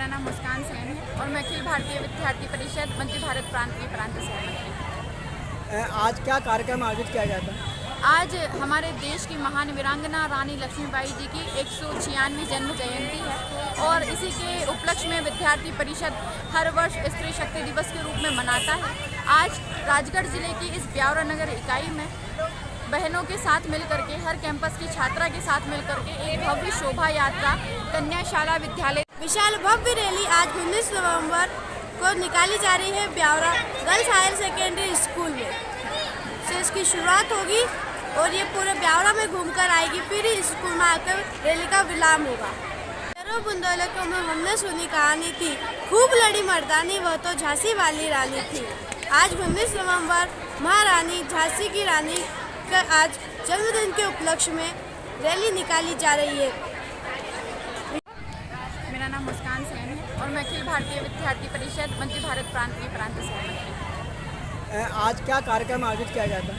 नाम मुस्कान सेन है और मैं अखिल भारतीय विद्यार्थी परिषद वंदे भारत प्रांत की प्रांत सहमंत्री। आज क्या कार्यक्रम आयोजित किया गया था? आज हमारे देश की महान वीरांगना रानी लक्ष्मीबाई जी की 196वीं जन्म जयंती है और इसी के उपलक्ष्य में विद्यार्थी परिषद हर वर्ष स्त्री शक्ति दिवस के रूप में मनाता है। आज राजगढ़ जिले की इस ब्यावरा नगर इकाई में बहनों के साथ मिलकर के, हर कैंपस की छात्रा के साथ मिलकर के एक भव्य शोभा यात्रा कन्याशाला विद्यालय विशाल भव्य रैली आज 19 नवंबर को निकाली जा रही है Biaora girls higher secondary school में से इसकी शुरुआत होगी और ये पूरे ब्यावरा में घूमकर आएगी, फिर स्कूल में आकर रैली का विराम होगा। तेरह बुंदेलखंड में हमने सुनी कहानी थी, खूब लड़ी मर्दानी वह तो झांसी वाली रानी थी। आज 19 नवंबर महारानी झांसी की रानी का आज जन्मदिन के उपलक्ष्य में रैली निकाली जा रही है। मेरा नाम मुस्कान सेन है और मैं अखिल भारतीय विद्यार्थी परिषद वंदे भारत प्रांत की प्रांत सहमंत्री। आज क्या कार्यक्रम आयोजित किया गया था?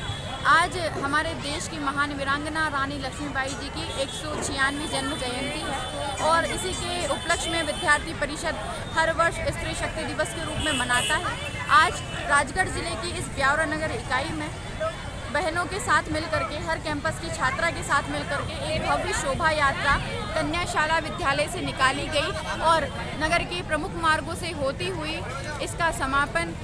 आज हमारे देश की महान वीरांगना रानी लक्ष्मीबाई जी की 196वीं जन्म जयंती है और इसी के उपलक्ष्य में विद्यार्थी परिषद हर वर्ष स्त्री शक्ति दिवस के रूप में मनाता है। आज राजगढ़ जिले की इस ब्यावरा नगर इकाई में बहनों के साथ मिलकर के, हर कैंपस की छात्रा के साथ मिलकर के एक भव्य शोभा यात्रा कन्याशाला विद्यालय से निकाली गई और नगर के प्रमुख मार्गों से होती हुई इसका समापन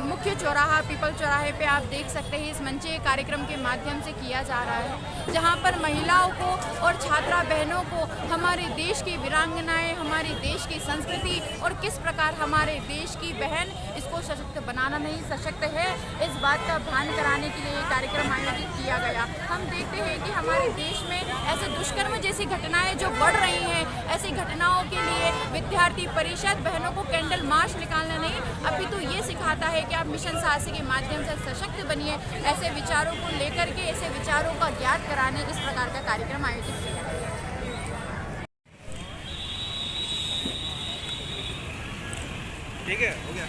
मुख्य चौराहा पीपल चौराहे पे आप देख सकते हैं इस मंचीय कार्यक्रम के माध्यम से किया जा रहा है, जहां पर महिलाओं को और छात्रा बहनों को हमारे देश की वीरांगनाएं, हमारे देश की संस्कृति और किस प्रकार हमारे देश की बहन इसको सशक्त बनाना नहीं सशक्त है, इस बात का भान कराने के लिए कार्यक्रम आयोजित किया गया। हम देखते हैं कि हमारे देश में ऐसे दुष्कर्म जैसी घटनाएं जो बढ़ रही हैं, ऐसी घटनाओं के लिए विद्यार्थी परिषद बहनों को कैंडल मार्च निकालना नहीं, अभी तो ये सिखाता है कि आप मिशन साहसी के माध्यम से सशक्त बनिए। ऐसे विचारों को लेकर के, ऐसे विचारों का ज्ञात कराने इस प्रकार का कार्यक्रम आयोजित किया गया। ठीक है, हो गया।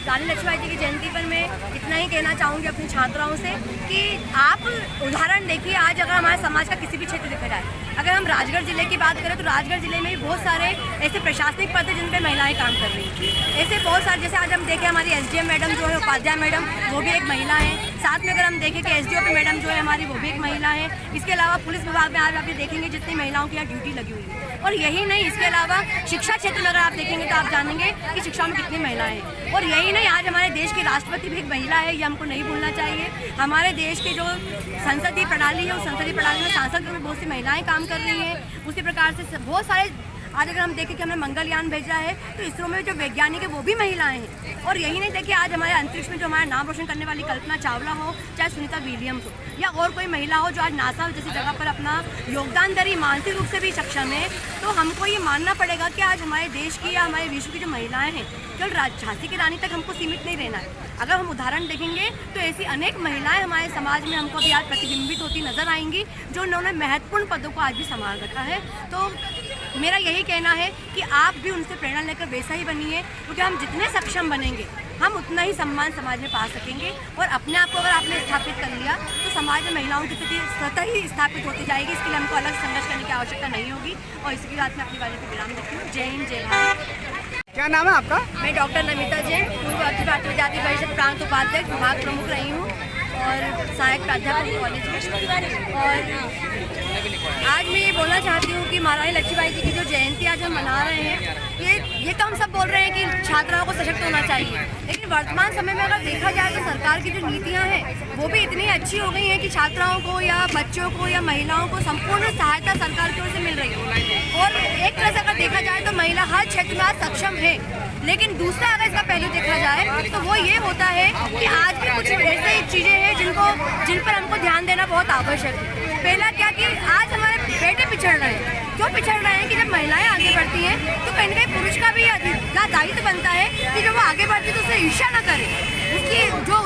रानी लक्ष्मीबाई जी की जयंती पर मैं इतना ही कहना चाहूँगी अपनी छात्राओं से कि आप उदाहरण देखिए, आज अगर हमारे समाज का किसी भी क्षेत्र देखा जाए, अगर हम राजगढ़ जिले की बात करें तो राजगढ़ जिले में भी बहुत सारे ऐसे प्रशासनिक पद हैं जिन पे महिलाएं काम कर रही हैं। ऐसे बहुत सारे, जैसे आज हम देखें हमारी एसडीएम मैडम जो है, उपाध्याय मैडम, वो भी एक महिला है। साथ में अगर हम देखें कि एसडीओपी मैडम जो है हमारी, वो भी एक महिला है। इसके अलावा पुलिस विभाग में आज आप देखेंगे जितनी महिलाओं की यहाँ ड्यूटी लगी हुई है। और यही नहीं, इसके अलावा शिक्षा क्षेत्र में अगर आप देखेंगे तो आप जानेंगे कि शिक्षा में कितनी महिलाएं हैं। और यही नहीं, आज हमारे देश की राष्ट्रपति भी एक महिला है, ये हमको नहीं भूलना चाहिए। हमारे देश की जो संसदीय प्रणाली है, उस संसदीय प्रणाली में सांसद में बहुत सी महिलाएं काम कर रही हैं। उसी प्रकार से बहुत सारे, आज अगर हम देखें कि हमने मंगलयान भेजा है तो इसरो में जो वैज्ञानिक है वो भी महिलाएं हैं। और यही नहीं, देखिए आज हमारे अंतरिक्ष में जो हमारा नाम रोशन करने वाली कल्पना चावला हो, चाहे सुनीता विलियम्स हो, या और कोई महिला हो जो आज नासा जैसी जगह पर अपना योगदान दे रही, मानसिक रूप से भी सक्षम है, तो हमको ये मानना पड़ेगा कि आज हमारे देश की या हमारे विश्व की जो महिलाएं हैं, केवल झांसी की रानी तक हमको सीमित नहीं रहना है। अगर हम उदाहरण देखेंगे तो ऐसी अनेक महिलाएं हमारे समाज में हमको भी आज प्रतिबिंबित होती नजर आएंगी, जो उन्होंने महत्वपूर्ण पदों को आज भी संभाल रखा है। तो मेरा यही कहना है कि आप भी उनसे प्रेरणा लेकर वैसा ही बनिए, क्योंकि हम जितने सक्षम बनेंगे हम उतना ही सम्मान समाज में पा सकेंगे। और अपने आप को अगर आपने स्थापित कर लिया तो समाज में महिलाओं की स्थिति स्वतः ही स्थापित होती जाएगी। इसके लिए हमको अलग संघर्ष करने की आवश्यकता नहीं होगी। और इसके बाद मैं अपनी वाले को विराम देती हूँ। जय हिंद, जय भारत। क्या नाम है आपका? मैं डॉक्टर नमिता जैन, पूर्व अखिल भारतीय विद्यार्थी परिषद प्रांत उपाध्यक्ष, विभाग प्रमुख रही हूँ और सहायक प्राध्यापक कॉलेज में। और आज मैं ये बोलना चाहती हूँ कि महारानी लक्ष्मीबाई जी की जो जयंती आज हम मना रहे हैं, ये तो हम सब बोल रहे हैं कि छात्राओं को सशक्त होना चाहिए, लेकिन वर्तमान समय में अगर देखा जाए तो सरकार की जो नीतियाँ हैं वो भी इतनी अच्छी हो गई हैं कि छात्राओं को या बच्चों को या महिलाओं को संपूर्ण सहायता सरकार की ओर से मिल रही है। और एक तरह से अगर देखा जाए तो महिला हर क्षेत्र में आज सक्षम है। लेकिन दूसरा अगर इसका पहलू देखा जाए तो वो ये होता है कि आज भी कुछ ऐसी चीज़ें हैं जिन पर हमको ध्यान देना बहुत आवश्यक है। पहला क्या कि आज हमारे बेटे पिछड़ रहे हैं। क्यों पिछड़ रहे हैं कि जब महिलाएं आगे बढ़ती हैं तो कहीं ना कहीं पुरुष का भी दायित्व बनता है कि जब वो आगे बढ़ती है तो उसे ईर्ष्या न करे,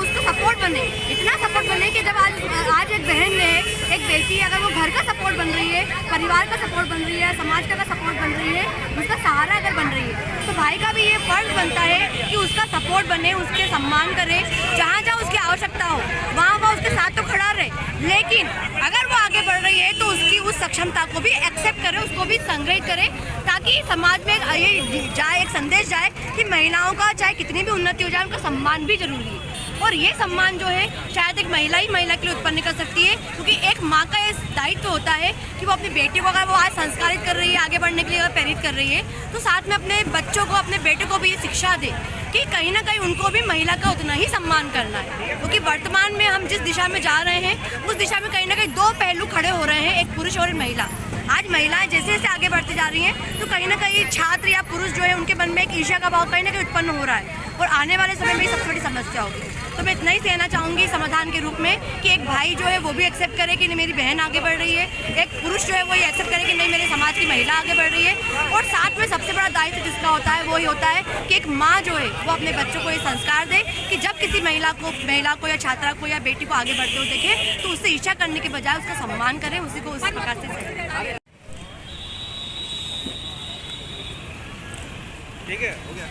उसको सपोर्ट बने, इतना सपोर्ट बने कि जब आज एक बहन है, एक बेटी है, अगर वो घर का सपोर्ट बन रही है, परिवार का सपोर्ट बन रही है, समाज का सपोर्ट बन रही है, उसका सहारा अगर बन रही है, तो भाई का भी ये फर्ज बनता है कि उसका सपोर्ट बने, उसके सम्मान करे, जहाँ जहाँ उसकी आवश्यकता हो वहाँ वह उसके साथ तो खड़ा रहे। लेकिन अगर वो आगे बढ़ रही है तो उसकी उस सक्षमता को भी एक्सेप्ट करे, उसको भी संग्रहित करे, ताकि समाज में ये जाए, एक संदेश जाए कि महिलाओं का चाहे कितनी भी उन्नति हो जाए उनका सम्मान भी जरूरी है। और ये सम्मान जो है शायद एक महिला ही महिला के लिए उत्पन्न कर सकती है, क्योंकि एक माँ का ये दायित्व होता है कि वो अपनी बेटी को अगर वो आज संस्कारित कर रही है, आगे बढ़ने के लिए अगर प्रेरित कर रही है, तो साथ में अपने बच्चों को, अपने बेटे को भी ये शिक्षा दे कि कहीं ना कहीं उनको भी महिला का उतना ही सम्मान करना है। क्योंकि वर्तमान में हम जिस दिशा में जा रहे हैं उस दिशा में कहीं ना कहीं दो पहलू खड़े हो रहे हैं, एक पुरुष और एक महिला। आज महिलाएं जैसे जैसे आगे बढ़ती जा रही हैं तो कहीं ना कहीं छात्र या पुरुष जो है उनके मन में एक ईर्ष्या का भाव कहीं ना कहीं उत्पन्न हो रहा है, और आने वाले समय में सबसे बड़ी समस्या होगी। तो मैं इतना ही कहना चाहूँगी समाधान के रूप में कि एक भाई जो है वो भी एक्सेप्ट करे कि नहीं मेरी बहन आगे बढ़ रही है, एक पुरुष जो है वो ये एक्सेप्ट करे कि नहीं मेरे समाज की महिला आगे बढ़ रही है, और साथ में सबसे बड़ा दायित्व जिसका होता है वो ही होता है कि एक माँ जो है वो अपने बच्चों को ये संस्कार दे कि जब किसी महिला को या छात्रा को या बेटी को आगे बढ़ते हुए देखे तो उससे ईर्ष्या करने के बजाय उसका सम्मान करें, उसी को उसी प्रकार से। ठीक है, हो गया।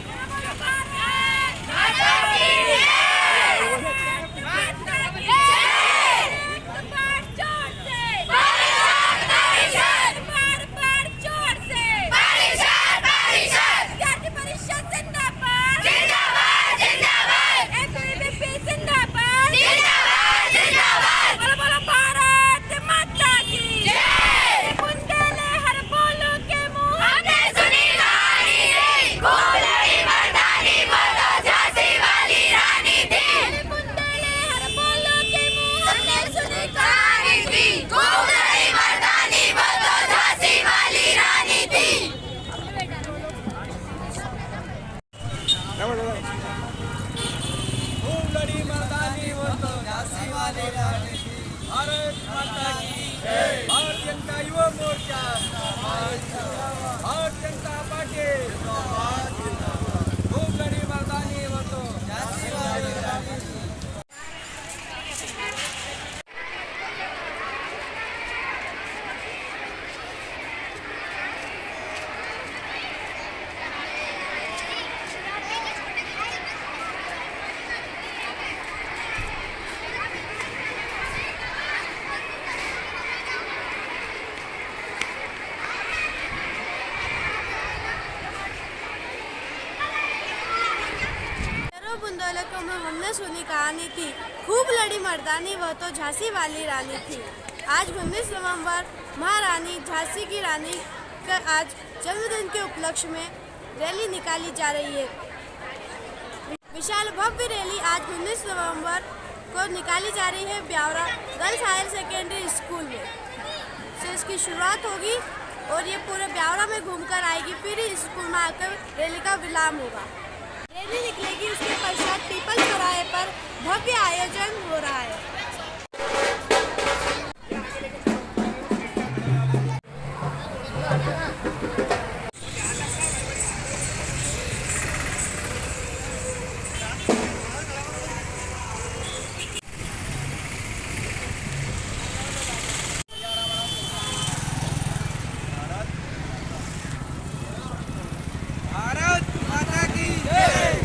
भारत माता की जय। भारतीय जनता युवा मोर्चा, भारतीय जनता पार्टी, खूब लड़ी मर्दानी वो तो झांसी वाली रानी। बुंदेलखंड में हमने सुनी कहानी थी, खूब लड़ी मर्दानी वह तो झांसी वाली रानी थी। आज 19 नवंबर महारानी झांसी की रानी का आज जन्मदिन के उपलक्ष्य में रैली निकाली जा रही है। विशाल भव्य रैली आज 19 नवंबर को निकाली जा रही है Biaora girls higher secondary school में से इसकी शुरुआत होगी और ये पूरे ब्यावरा में घूमकर आएगी, फिर स्कूल में आकर रैली का विराम होगा। रैली निकलेगी, उसके पश्चात पीपल चौराहे पर भव्य आयोजन हो रहा है। भारत माता की जय।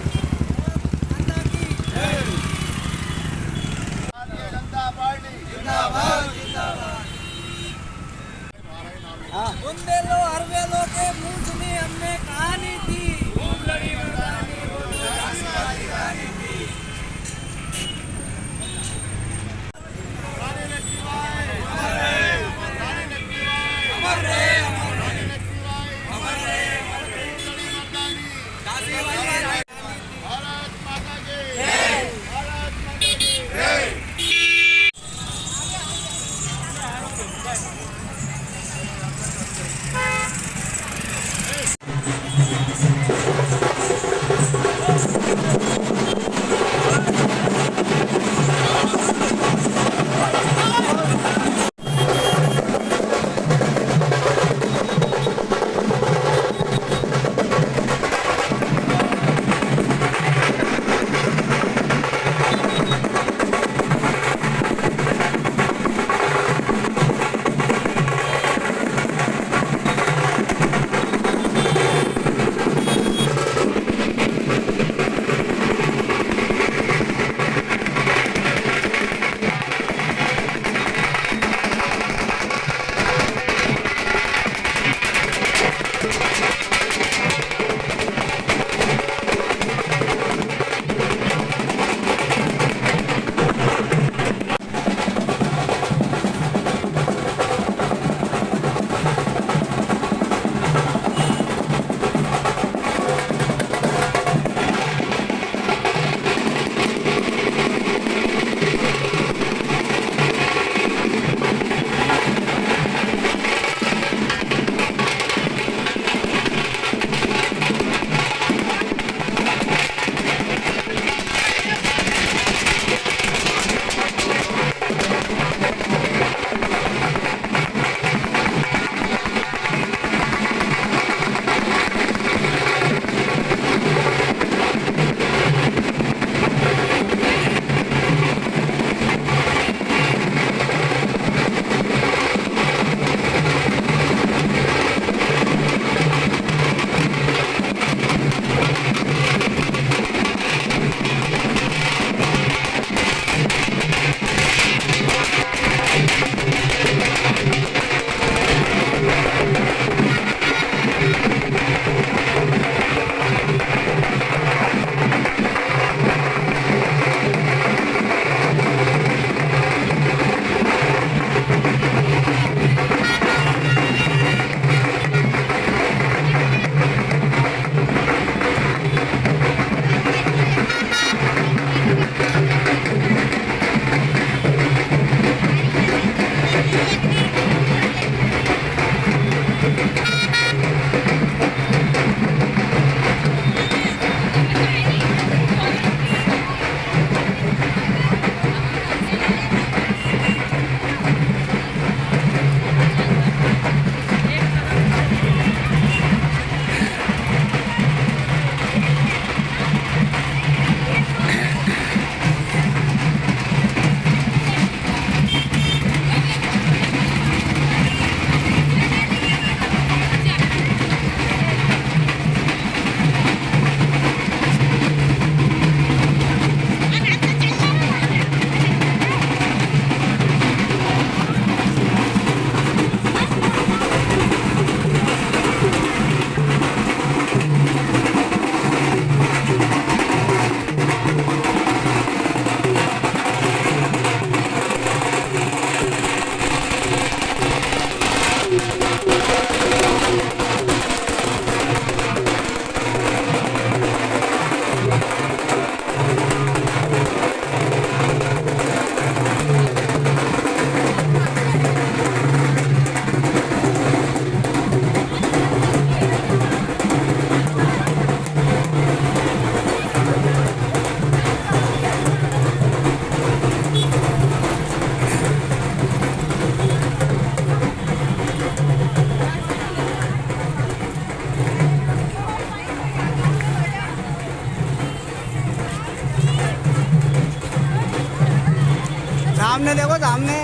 सामने देखो, सामने।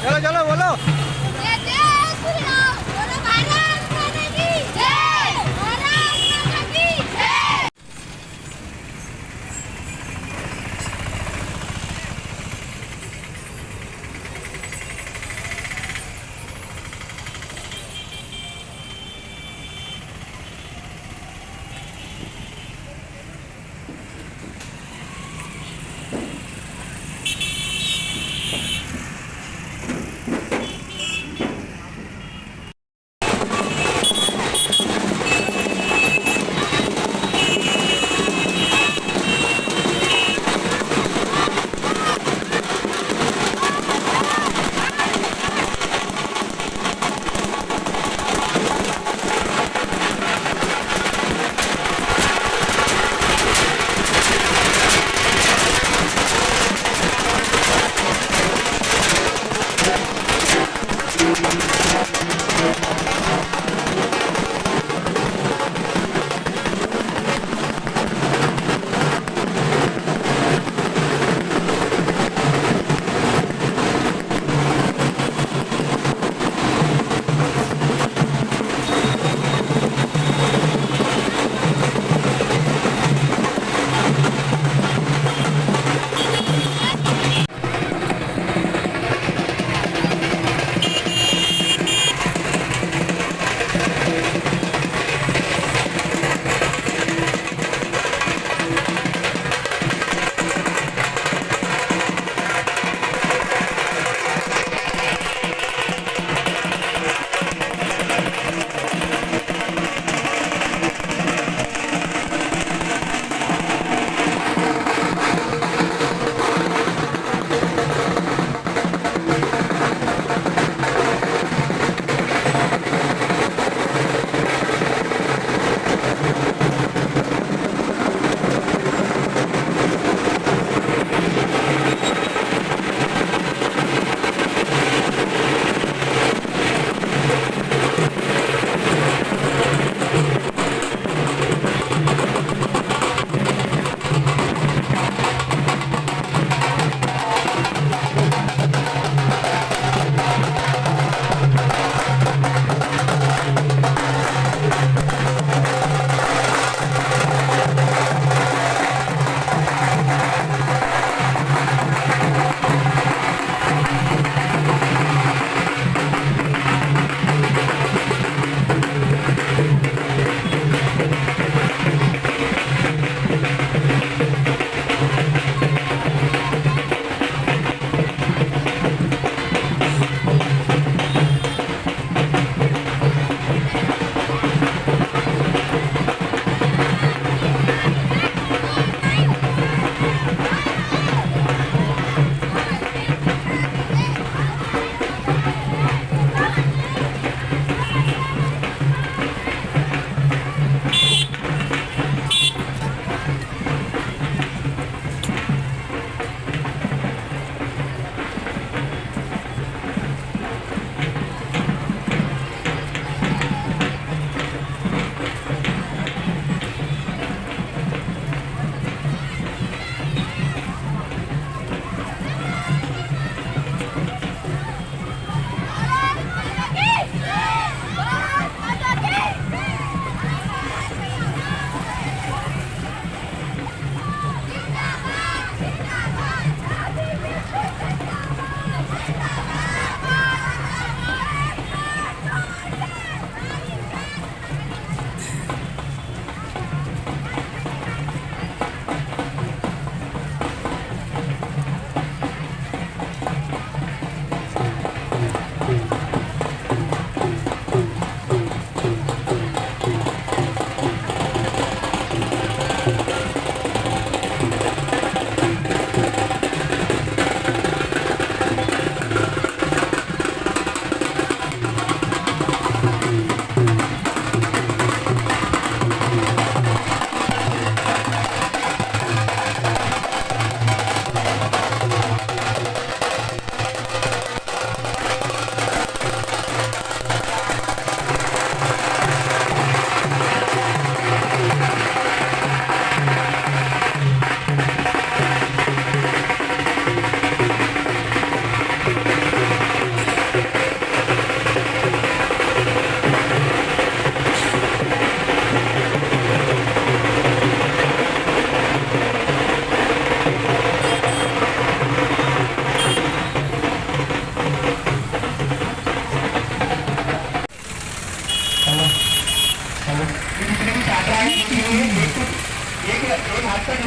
चलो चलो बोलो।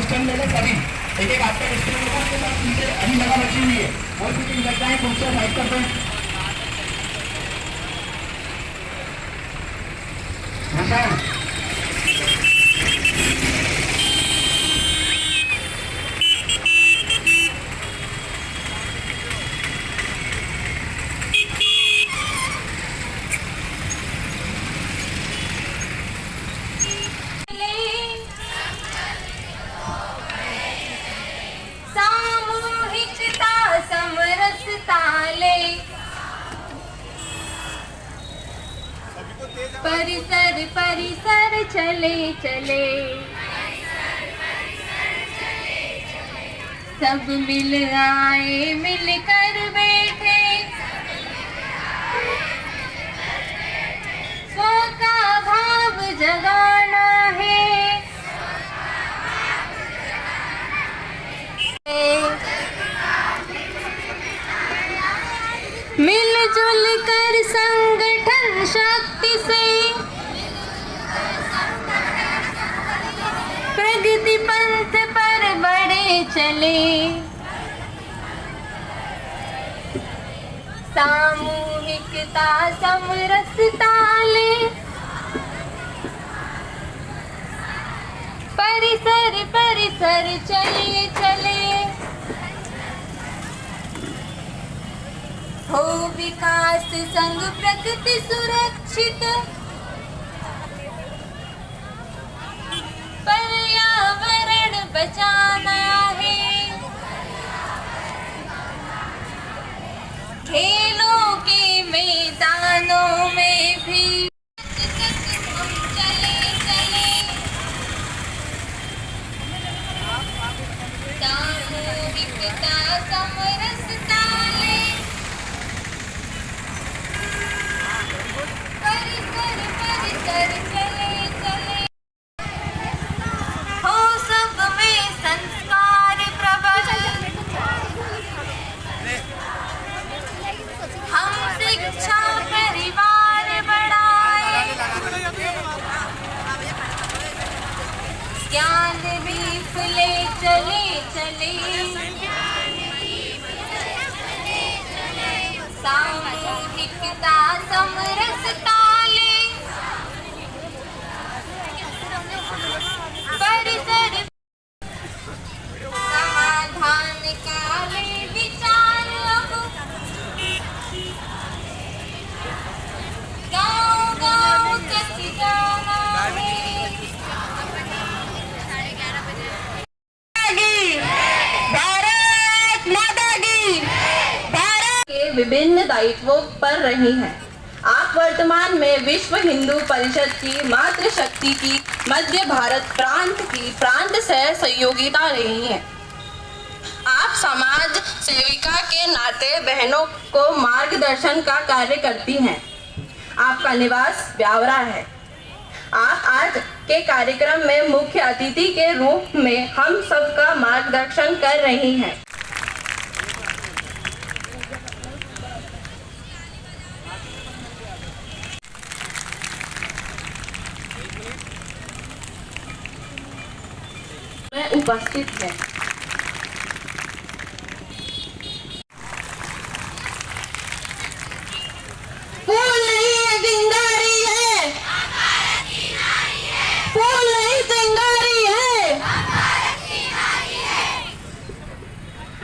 आसन ले लो सभी, एक एक आपका डिस्ट्रिक्ट होगा, उसके बाद पीछे अभी जगह बची हुई है, वो सीटिंग लग जाए, कुर्सियाँ साइड कर दें। सामूहिकता समरसता ले, परिसर परिसर चले चले, सब मिल आए मिलकर बैठे, स्व का भाव जगाना है, मिलजुल कर संगठन शक्ति से प्रगति पंथ पर बढ़े चले, सामूहिकता समरसता ले, परिसर परिसर चले चले, हो विकास संग प्रकृति सुरक्षित, पर्यावरण बचाना है, खेलों के मैदानों में भी चले चले, सामूहिकता समरसता ले, परिसर परिसर चले चले, हो सब में संस्कार प्रबल, हम शिक्षा परिवार बढ़ाए, ज्ञान भी फुले चले चले, सामूहिकता समरसता ले, परिसर समाधान काले विचार अब, गाँव गाँव तक जाना है, भारत माता की, भारत के विभिन्न दायित्वों पर रही हैं। आप वर्तमान में विश्व हिंदू परिषद की मातृशक्ति की मध्य भारत प्रांत की प्रांत सह सहयोगिता रही हैं। आप समाज सेविका के नाते बहनों को मार्गदर्शन का कार्य करती हैं। आपका निवास ब्यावरा है। आप आज के कार्यक्रम में मुख्य अतिथि के रूप में हम सबका मार्गदर्शन कर रही हैं। में उपस्थित है। फूल नहीं चिंगारी है, फूल नहीं चिंगारी है।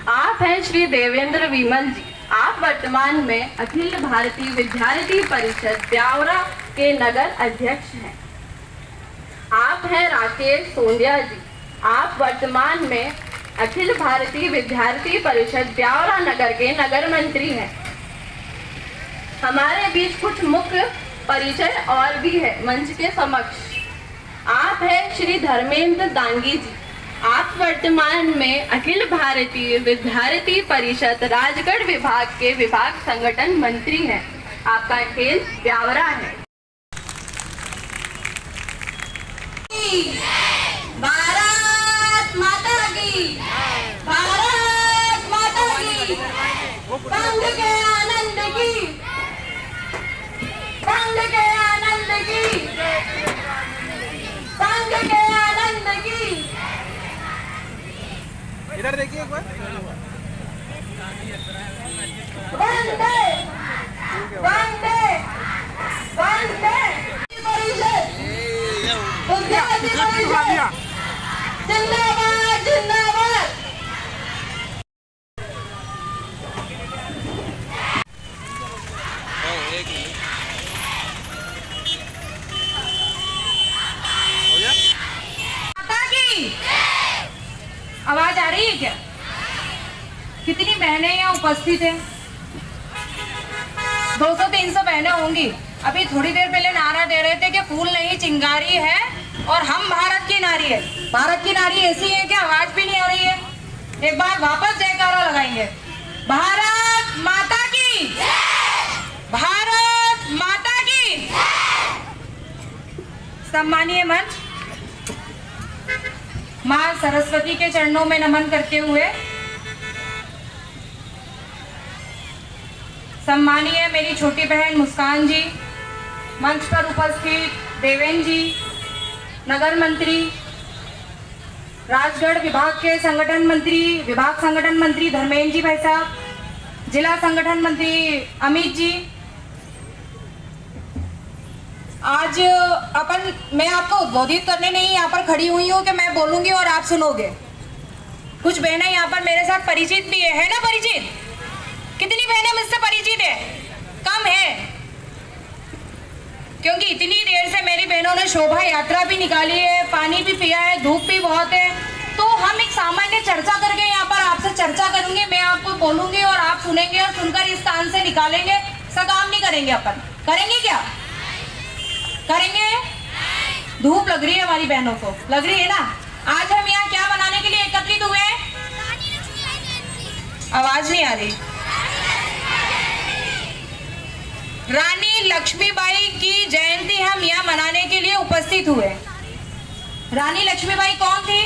आप हैं श्री देवेंद्र विमल जी। आप वर्तमान में अखिल भारतीय विद्यार्थी परिषद ब्यावरा के नगर अध्यक्ष हैं। आप हैं राकेश सोंदिया जी। आप वर्तमान में अखिल भारतीय विद्यार्थी परिषद ब्यावरा नगर के नगर मंत्री हैं। हमारे बीच कुछ मुख्य परिचय और भी है मंच के समक्ष। आप हैं श्री धर्मेंद्र दांगी जी। आप वर्तमान में अखिल भारतीय विद्यार्थी परिषद राजगढ़ विभाग के विभाग संगठन मंत्री हैं। आपका खेल ब्यावरा है। भारत माता की, भारत माता की, पंग के आनंद की, पंग के आनंद की, पंग के आनंद की। इधर देखिए एक बार। जिंदाबाद जिंदाबाद। माता की आवाज आ रही है क्या? कितनी बहनें यहाँ उपस्थित हैं? 200-300 बहनें होंगी। अभी थोड़ी देर पहले नारा दे रहे थे कि फूल नहीं चिंगारी है और हम भारत की नारी है। भारत की नारी ऐसी है कि आवाज भी नहीं आ रही है। एक बार वापस जयकारा लगाएंगे। भारत माता की, भारत माता की। सम्मानीय मंच, माँ सरस्वती के चरणों में नमन करते हुए सम्मानीय मेरी छोटी बहन मुस्कान जी, मंच पर उपस्थित देवेन जी, नगर मंत्री, राजगढ़ विभाग के संगठन मंत्री, विभाग संगठन मंत्री धर्मेंद्र जी भाई साहब, जिला संगठन मंत्री अमित जी। आज मैं आपको उद्बोधित करने नहीं यहाँ पर खड़ी हुई हूँ कि मैं बोलूंगी और आप सुनोगे। कुछ बहनें यहाँ पर मेरे साथ परिचित भी है ना? परिचित कितनी बहनें मुझसे परिचित है? कम है, क्योंकि इतनी देर से मेरी बहनों ने शोभा यात्रा भी निकाली है, पानी भी पिया है, धूप भी बहुत है। तो हम एक सामान्य चर्चा करके यहाँ पर आपसे चर्चा करेंगे। मैं आपको बोलूंगी और आप सुनेंगे और सुनकर इस स्थान से निकालेंगे। ऐसा काम नहीं करेंगे अपन। करेंगे क्या? करेंगे? धूप लग रही है हमारी बहनों को, लग रही है ना? आज हम यहाँ क्या बनाने के लिए एकत्रित हुए हैं? आवाज नहीं आ रही। रानी लक्ष्मीबाई की जयंती हम यहाँ मनाने के लिए उपस्थित हुए। रानी लक्ष्मीबाई कौन थी?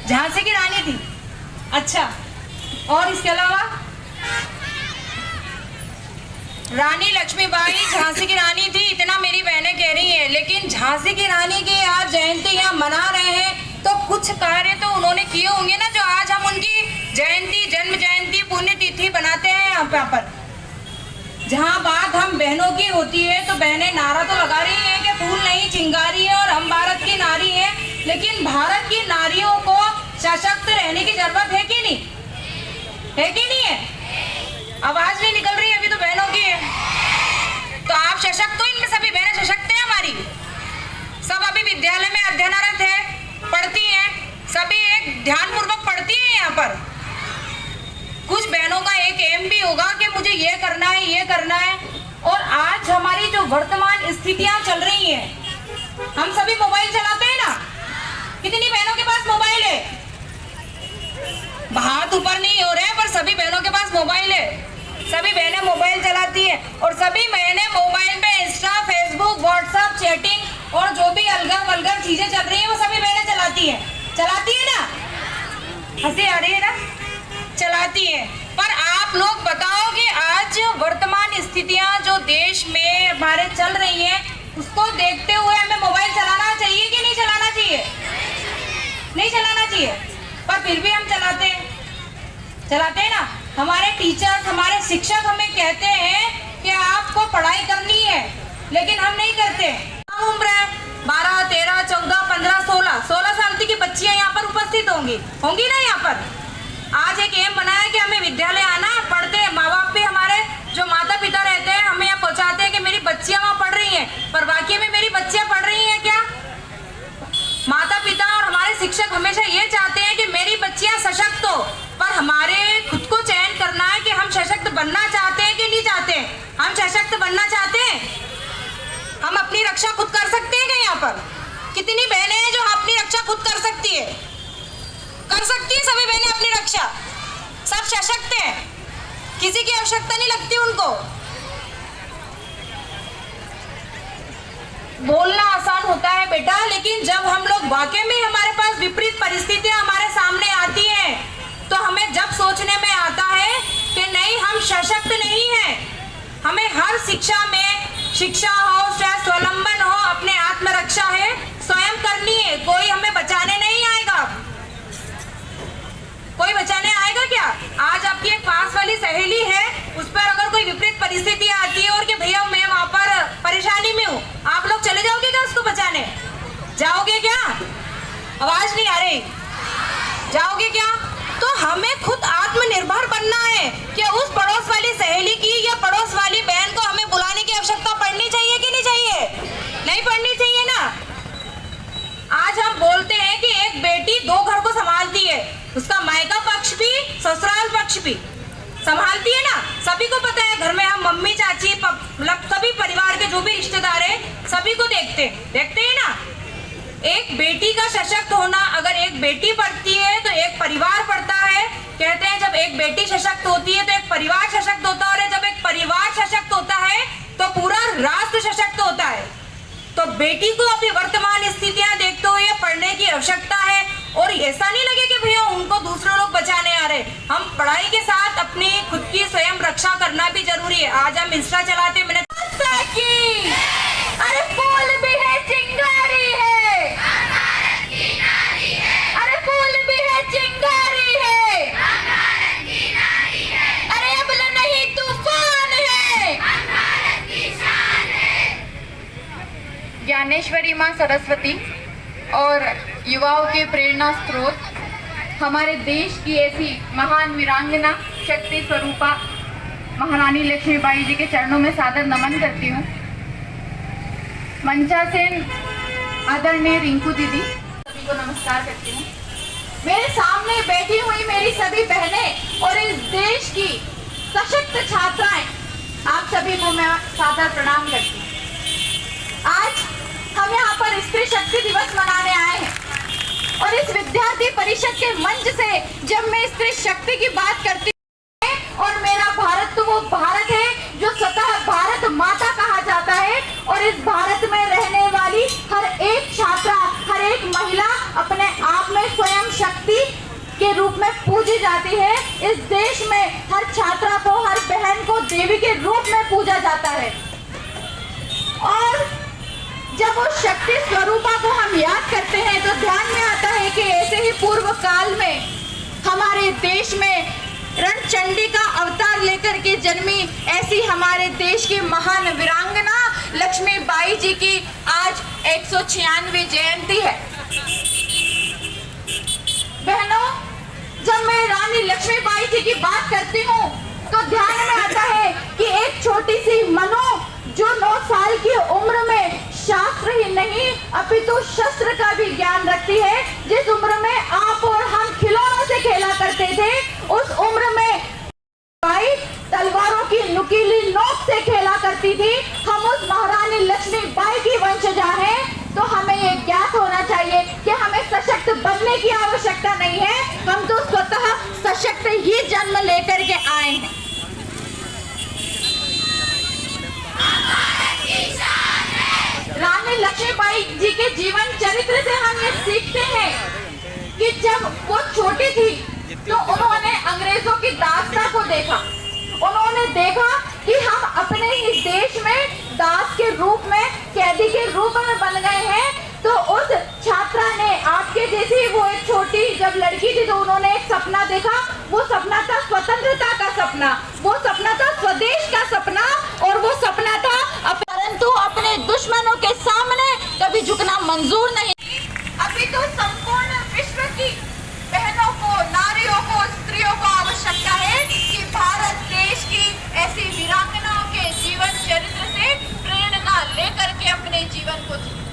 झांसी की रानी थी। अच्छा, और इसके अलावा? रानी लक्ष्मीबाई झांसी की रानी थी, इतना मेरी बहनें कह रही हैं। लेकिन झांसी की रानी की आज जयंती यहाँ मना रहे हैं, तो कुछ कार्य तो उन्होंने किए होंगे ना, जो आज हम उनकी जयंती, जन्म जयंती, पुण्यतिथि बनाते हैं यहाँ पर। जहाँ बात हम बहनों की होती है तो बहनें नारा तो लगा रही हैं कि फूल नहीं चिंगारी है और हम भारत की नारी हैं। लेकिन भारत की नारियों को सशक्त रहने की जरूरत है कि नहीं? है कि नहीं है? आवाज नहीं निकल रही अभी तो बहनों की है। तो आप सशक्त हो, इनमें सभी बहनें सशक्त हैं हमारी। सब अभी विद्यालय में अध्ययनरत है, पढ़ती हैं, सभी एक ध्यानपूर्वक पढ़ती हैं यहाँ पर। कुछ बहनों का एक एम भी होगा कि मुझे ये करना है, ये करना है। और आज हमारी जो वर्तमान स्थितियां चल रही हैं, हम सभी मोबाइल चलाते हैं ना? कितनी बहनों के पास मोबाइल है? हाथ ऊपर नहीं हो रहे हैं, पर सभी बहनों के पास मोबाइल है। सभी बहनें मोबाइल चलाती है और सभी बहनें मोबाइल पे इंस्टा, फेसबुक, व्हाट्सएप, चैटिंग और जो भी अलगर वलगर चीजें चल रही है वो सभी बहनें चलाती है। चलाती है ना? हंसी आ रही है ना? चलाती है। पर आप लोग बताओ कि आज वर्तमान स्थितियां जो देश में हमारे चल रही हैं, उसको देखते हुए हमें मोबाइल चलाना चाहिए कि नहीं चलाना चाहिए? नहीं चलाना चाहिए, पर फिर भी हम चलाते हैं। चलाते हैं ना? हमारे टीचर्स, हमारे शिक्षक हमें कहते हैं कि आपको पढ़ाई करनी है, लेकिन हम नहीं करते। कम उम्र है, 12, 13, 14, 15, 16 साल की बच्चियां यहाँ पर उपस्थित होंगी ना यहाँ पर। आज एक एम बना है कि हमें विद्यालय आना, पढ़ते हैं। माँ बाप भी हमारे जो माता पिता रहते हैं हमें यहाँ पहुँचाते हैं कि मेरी बच्चियाँ वहाँ पढ़ रही हैं, पर वाकई में मेरी बच्चियाँ पढ़ रही हैं क्या? माता पिता और हमारे शिक्षक हमेशा ये चाहते हैं कि मेरी बच्चियाँ सशक्त हो, पर हमारे खुद को चयन करना है कि हम सशक्त बनना चाहते हैं कि नहीं चाहते। हम सशक्त बनना चाहते हैं, हम अपनी रक्षा खुद कर सकते हैं क्या? यहाँ पर कितनी बहनें हैं जो अपनी रक्षा खुद कर सकती है? कर सकती है सभी बहनें अपनी रक्षा। सब सशक्त हैं, किसी की आवश्यकता नहीं लगती उनको। बोलना आसान होता है बेटा, लेकिन जब हम लोग वाकई में हमारे पास विपरीत परिस्थितियां हमारे सामने आती हैं, तो हमें जब सोचने में आता है कि नहीं, हम सशक्त नहीं हैं। हमें हर शिक्षा में, शिक्षा हो चाहे स्वावलंबन हो, अपने आत्मरक्षा है, स्वयं करनी है, कोई हमें बचाने नहीं आएगा। कोई बचाने आएगा क्या? आज आपकी एक पास वाली सहेली है, उस पर अगर कोई विपरीत परिस्थिति आती है और कि भैया मैं वहां पर परेशानी में हूँ, आप लोग चले जाओगे क्या उसको बचाने? जाओगे क्या? आवाज नहीं आ रही, जाओगे क्या? तो हमें खुद आत्मनिर्भर बनना है कि उस पड़ोस वाली सहेली की या पड़ोस वाली बहन को हमें बुलाने की आवश्यकता पड़नी चाहिए कि नहीं चाहिए? नहीं पड़नी चाहिए ना। आज हम बोलते हैं कि एक बेटी दो घर को संभालती है, उसका मायका पक्ष भी ससुराल पक्ष भी संभालती है ना। सभी को पता है, घर में हम मम्मी चाची मतलब सभी परिवार के जो भी रिश्तेदार हैं सभी को देखते हैं ना। एक बेटी का सशक्त होना, अगर एक बेटी पढ़ती है तो एक परिवार पढ़ता है। कहते हैं जब एक बेटी सशक्त होती है तो एक परिवार सशक्त होता है, और जब एक परिवार सशक्त होता है तो पूरा राष्ट्र सशक्त होता है। तो बेटी को अपनी वर्तमान स्थितियां देखते हुए पढ़ने की आवश्यकता है, और ऐसा नहीं लगे कि भैया उनको दूसरे लोग बचाने आ रहे। हम पढ़ाई के साथ अपनी खुद की स्वयं रक्षा करना भी जरूरी है। आज हम इंस्टा चलाते, मैंने अरे फूल भी है चिंगारी है, अरे फूल भी है चिंगारी है, अरे अबला नहीं तूफान है। ज्ञानेश्वरी माँ सरस्वती और युवाओं के प्रेरणा स्रोत, हमारे देश की ऐसी महान वीरांगना शक्ति स्वरूपा महारानी लक्ष्मीबाई जी के चरणों में सादर नमन करती हूँ। मंचासेन आदरणीय रिंकू दीदी, सभी को नमस्कार करती हूँ। मेरे सामने बैठी हुई मेरी सभी बहनें और इस देश की सशक्त छात्राएं, आप सभी को मैं सादर प्रणाम करती हूँ। आज हम यहाँ पर स्त्री शक्ति दिवस मनाने आए हैं, और इस विद्यार्थी परिषद के मंच से जब मैं स्त्री शक्ति की बात करती हूँ, और मेरा भारत तो वो भारत है जो स्वतः भारत माता कहा जाता है, और इस भारत में रहने वाली हर एक छात्रा, हर एक महिला अपने आप में स्वयं शक्ति के रूप में पूजी जाती है। इस देश में हर छात्रा को, हर बहन को देवी के रूप में पूजा जाता है। और जब उस शक्ति स्वरूपा को हम याद करते हैं तो ध्यान में आता है कि ऐसे ही पूर्व काल में हमारे देश में रणचंडी का अवतार लेकर के जन्मी ऐसी हमारे देश की महान वीरांगना लक्ष्मीबाई जी की आज 196वीं जयंती है। बहनों, जब मैं रानी लक्ष्मीबाई जी की बात करती हूँ तो ध्यान में आता है कि एक छोटी सी मनु जो 9 साल की उम्र में शास्त्र ही नहीं अपितु शस्त्र का भी ज्ञान रखती है। जिस उम्र में आप और हम खिलौनों से खेला करते थे, उस उम्र में बाई तलवारों की नुकीली नोक से खेला करती थी। हम उस महारानी लक्ष्मीबाई की वंशजा हैं, तो हमें ये ज्ञात होना चाहिए कि हमें सशक्त बनने की आवश्यकता नहीं है, हम तो स्वतः सशक्त ही जन्म लेकर के आए हैं। रानी लक्ष्मीबाई जी के जीवन चरित्र से हम ये सीखते हैं कि जब वो छोटी थी तो उन्होंने अंग्रेजों की दासता को देखा। उन्होंने देखा कि हम अपने ही देश में दास के रूप में, कैदी के रूप में बन गए हैं। तो उस छात्रा ने आपके जैसी वो एक छोटी जब लड़की थी तो उन्होंने एक सपना देखा। वो सपना था स्वतंत्रता का सपना, वो सपना था स्वदेश का सपना, और वो सपना था परंतु अपने दुश्मनों के सामने कभी झुकना मंजूर नहीं। अभी तो संपूर्ण विश्व की बहनों को, नारियों को, स्त्रियों को आवश्यकता है कि भारत देश की ऐसी वीरांगनाओं के जीवन चरित्र से प्रेरणा लेकर के अपने जीवन को जिए।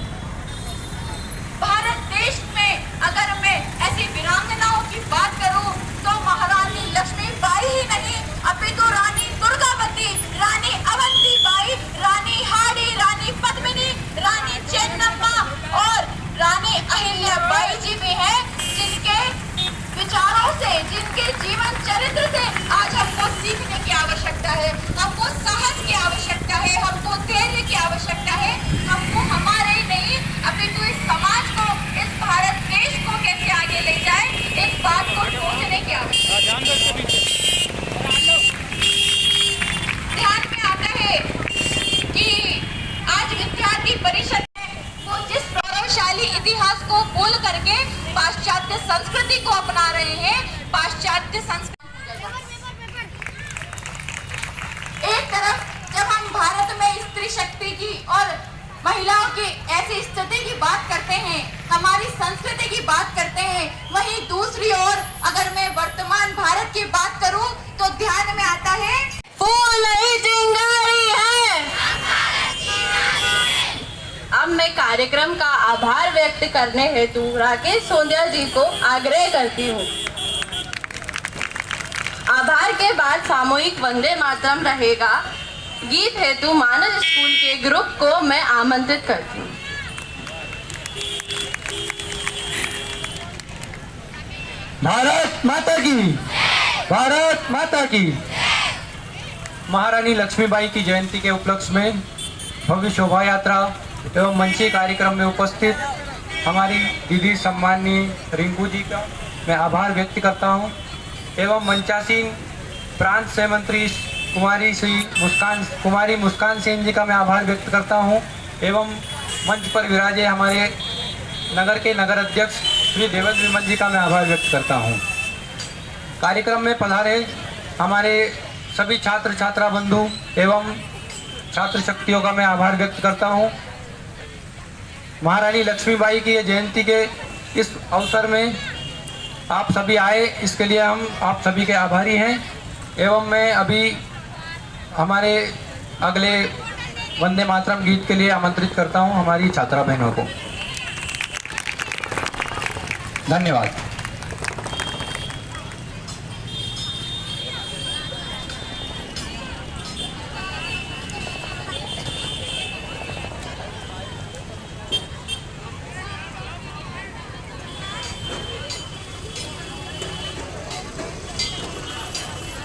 भारत देश में अगर मैं ऐसी वीरांगनाओं की बात करूं तो महारानी लक्ष्मीबाई ही नहीं अपितु एक तरफ जब हम भारत में स्त्री शक्ति की और महिलाओं की ऐसी स्थिति की बात करते हैं, हमारी संस्कृति की बात करते हैं, वहीं दूसरी ओर अगर मैं वर्तमान भारत की बात करूं तो ध्यान में आता है फूल नहीं चिंगारी है। अब मैं कार्यक्रम का आभार व्यक्त करने हेतु राकेश सोंदिया जी को आग्रह करती हूँ। आभार के बाद सामूहिक वंदे मातरम रहेगा। गीत हेतु मानस स्कूल के ग्रुप को मैं आमंत्रित करती हूँ। भारत माता की, भारत माता की। महारानी लक्ष्मीबाई की जयंती के उपलक्ष्य में भव्य शोभा यात्रा एवं मंची कार्यक्रम में उपस्थित हमारी दीदी सम्माननीय रिंकू जी का मैं आभार व्यक्त करता हूं एवं मंचासीन प्रांत से मंत्री कुमारी मुस्कान सेन जी का मैं आभार व्यक्त करता हूं एवं मंच पर विराजे हमारे नगर के नगर अध्यक्ष श्री देवेंद्र विमल जी का मैं आभार व्यक्त करता हूं। कार्यक्रम में पधारे हमारे सभी छात्र छात्रा बंधु एवं छात्र शक्तियों का मैं आभार व्यक्त करता हूं। महारानी लक्ष्मीबाई की ये जयंती के इस अवसर में आप सभी आए, इसके लिए हम आप सभी के आभारी हैं एवं मैं अभी हमारे अगले वंदे मातरम गीत के लिए आमंत्रित करता हूं हमारी छात्रा बहनों को। धन्यवाद।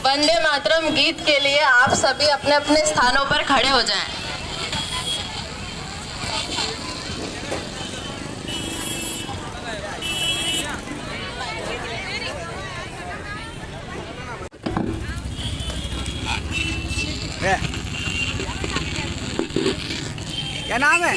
वंदे मातरम गीत के लिए आप सभी अपने अपने स्थानों पर खड़े हो जाएं। क्या नाम है?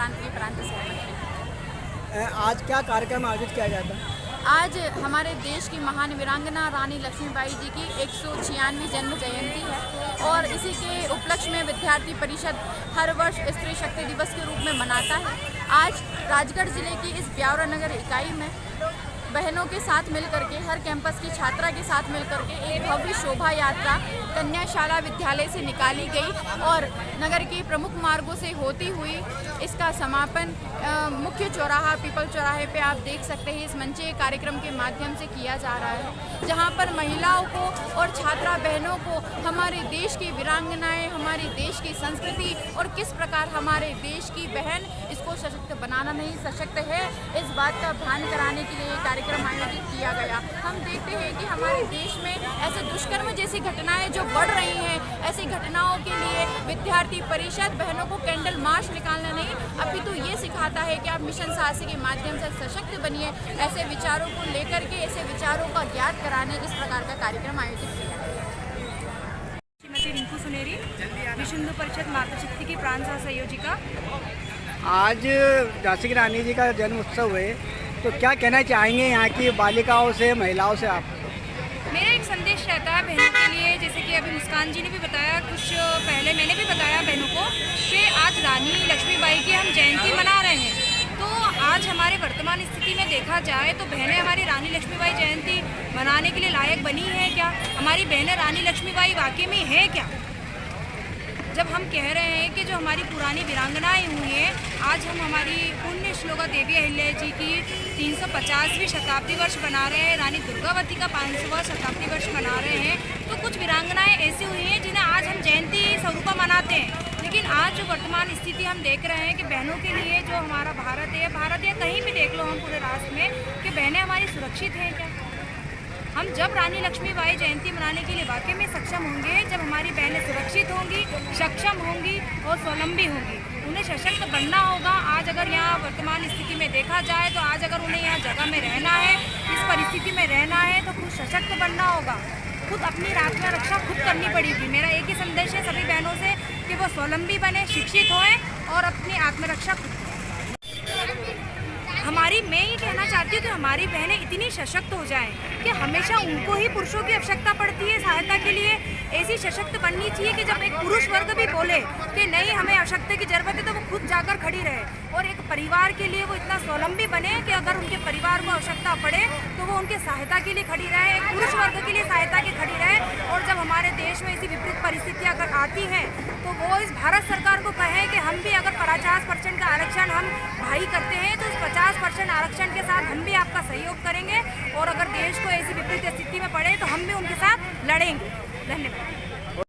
प्रांत की प्रांत सहमंत्री। आज क्या कार्यक्रम आयोजित किया जाता है? आज हमारे देश की महान वीरांगना रानी लक्ष्मीबाई जी की 196वीं जन्म जयंती है और इसी के उपलक्ष्य में विद्यार्थी परिषद हर वर्ष स्त्री शक्ति दिवस के रूप में मनाता है। आज राजगढ़ जिले की इस ब्यावरा नगर इकाई में बहनों के साथ मिलकर के, हर कैंपस की छात्रा के साथ मिलकर के एक भव्य शोभा यात्रा कन्याशाला विद्यालय से निकाली गई और नगर के प्रमुख मार्गों से होती हुई इसका समापन मुख्य चौराहा पीपल चौराहे पे आप देख सकते हैं इस मंचीय कार्यक्रम के माध्यम से किया जा रहा है, जहां पर महिलाओं को और छात्रा बहनों को हमारे देश की वीरांगनाएं, हमारे देश की संस्कृति और किस प्रकार हमारे देश की बहन इसको सशक्त बनाना नहीं सशक्त है, इस बात का भान कराने के लिए ये कार्यक्रम आयोजित किया गया। हम देखते हैं कि हमारे देश में ऐसे दुष्कर्म जैसी घटनाएं जो बढ़ रही हैं, ऐसी घटनाओं के लिए विद्यार्थी परिषद बहनों को कैंडल मार्च निकालना नहीं, अपितु ये सिखाता है कि आप मिशन साहसी के माध्यम से सशक्त बनिए। ऐसे विचारों को लेकर के, ऐसे विचारों का ज्ञात कराने इस प्रकार का कार्यक्रम आयोजित किया गया। श्रीमती रिंकू सुनेरी, विश्व हिंदू परिषद मातृशक्ति की प्रांत सह संयोजिका। आज झांसी की रानी जी का जन्म उत्सव है, तो क्या कहना चाहेंगे यहाँ की बालिकाओं से, महिलाओं से आप? मेरा एक संदेश रहता है बहनों के लिए, जैसे कि अभी मुस्कान जी ने भी बताया, कुछ पहले मैंने भी बताया बहनों को कि आज रानी लक्ष्मीबाई की हम जयंती मना रहे हैं। तो आज हमारे वर्तमान स्थिति में देखा जाए तो बहनें हमारी रानी लक्ष्मीबाई जयंती मनाने के लिए लायक बनी है क्या? हमारी बहनें रानी लक्ष्मीबाई वाकई में है क्या? जब हम कह रहे हैं कि जो हमारी पुरानी वीरांगनाएं हुई हैं, आज हम हमारी पुण्य श्लोका देवी अहिल्या जी की 350वीं शताब्दी वर्ष मना रहे हैं, रानी दुर्गावती का 500वां शताब्दी वर्ष मना रहे हैं, तो कुछ वीरांगनाएं ऐसी हुई हैं जिन्हें आज हम जयंती स्वरूप मनाते हैं। लेकिन आज जो वर्तमान स्थिति हम देख रहे हैं कि बहनों के लिए जो हमारा भारत या कहीं भी देख लो हम पूरे राष्ट्र में, कि बहनें हमारी सुरक्षित हैं क्या? हम जब रानी लक्ष्मीबाई जयंती मनाने के लिए वाकई में सक्षम होंगे, जब हमारी बहनें सुरक्षित होंगी, सक्षम होंगी और स्वावलंबी होंगी। उन्हें सशक्त बनना होगा। आज अगर यहाँ वर्तमान स्थिति में देखा जाए तो आज अगर उन्हें यहाँ जगह में रहना है, इस परिस्थिति में रहना है, तो खुद सशक्त बनना होगा, खुद अपनी आत्मरक्षा खुद करनी पड़ेगी। मेरा एक ही संदेश है सभी बहनों से कि वो स्वावलंबी बने, शिक्षित होएं और अपनी आत्मरक्षा खुद करें। मैं ये कहना चाहती हूँ कि हमारी बहनें इतनी सशक्त हो जाएं कि हमेशा उनको ही पुरुषों की आवश्यकता पड़ती है सहायता के लिए। ऐसी सशक्त बननी चाहिए कि जब एक पुरुष वर्ग भी बोले कि नहीं हमें आवश्यकता की जरूरत है, तो वो खुद जाकर खड़ी रहे। और एक परिवार के लिए वो इतना स्वावलंबी बने कि अगर उनके परिवार को आवश्यकता पड़े तो वो उनके सहायता के लिए खड़ी रहे, एक पुरुष वर्ग के लिए सहायता की खड़ी रहे। और जब हमारे देश में ऐसी विपरीत परिस्थितियाँ अगर आती हैं तो वो इस भारत सरकार को कहें कि हम भी अगर 50% का आरक्षण हम भाई करते हैं तो उस 50% आरक्षण के साथ हम भी आपका सहयोग करेंगे। और अगर देश को ऐसी विपरीत स्थिति में पड़े तो हम भी उनके साथ लड़ेंगे। धन्यवाद।